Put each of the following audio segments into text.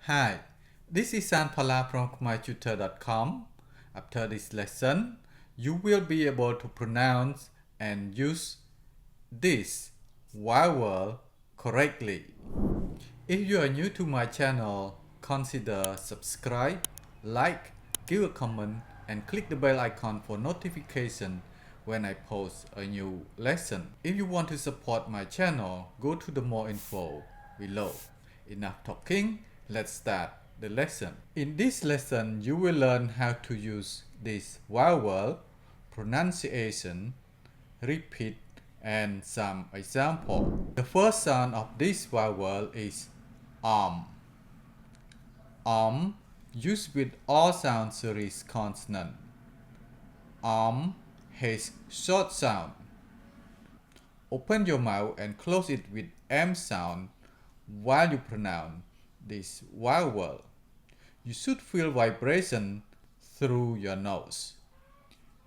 Hi, this is Phalla from khmertutor.com. After this lesson, you will be able to pronounce and use this vowel correctly. If you are new to my channel, consider subscribe, like, give a comment, and click the bell icon for notification when I post a new lesson. If you want to support my channel, go to the more info below. Enough talking, let's start the lesson. In this lesson, you will learn how to use this vowel, pronunciation, repeat, and some example. The first sound of this vowel is used with all sound series consonant. Has short sound. Open your mouth and close it with M sound while you pronounce this vowel. You should feel vibration through your nose.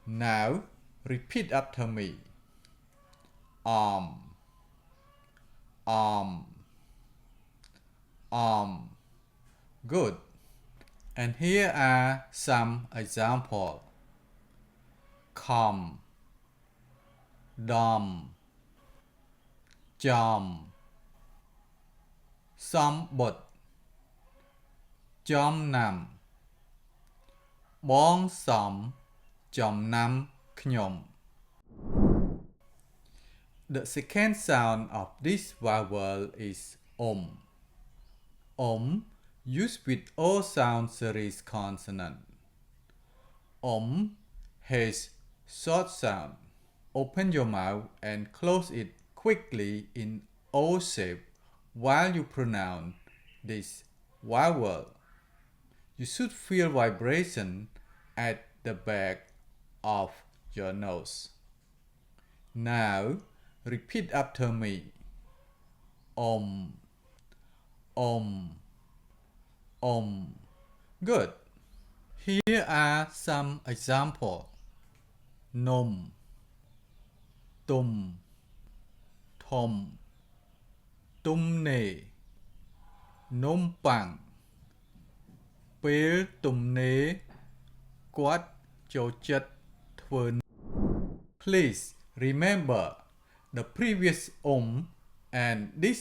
Now, repeat after me. Arm. Good. And here are some examples. Come, dom, jom, somebody, jom nam, bong som, jom nam knyom. The second sound of this vowel is used with all sound series consonant. Has short sound. Open your mouth and close it quickly in O shape while you pronounce this vowel. You should feel vibration at the back of your nose. Now, repeat after me. Good. Here are some examples. Nôm, tum, thom, tum nê, nôm bằng,ពេលទំនេរគាត់ចូលចិត្តធ្វើ. Please remember the previous and this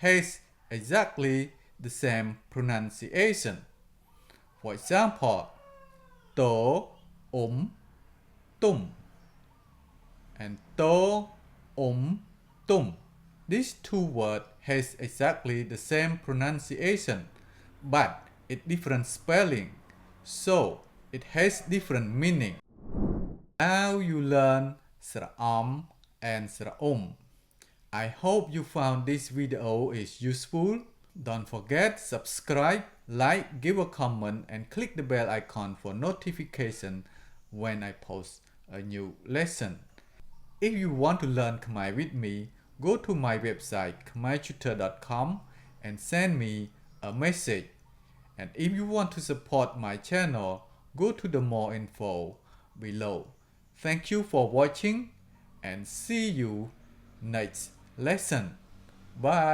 has exactly the same pronunciation. For example, to tum and to tum. These two words has exactly the same pronunciation, but it's different spelling, so it has different meaning. Now you learn sraam and sraum. I hope you found this video is useful. Don't forget subscribe, like, give a comment, and click the bell icon for notification when I post a new lesson. If you want to learn Khmer with me, go to my website khmertutor.com and send me a message. And if you want to support my channel, go to the more info below. Thank you for watching and see you next lesson. Bye.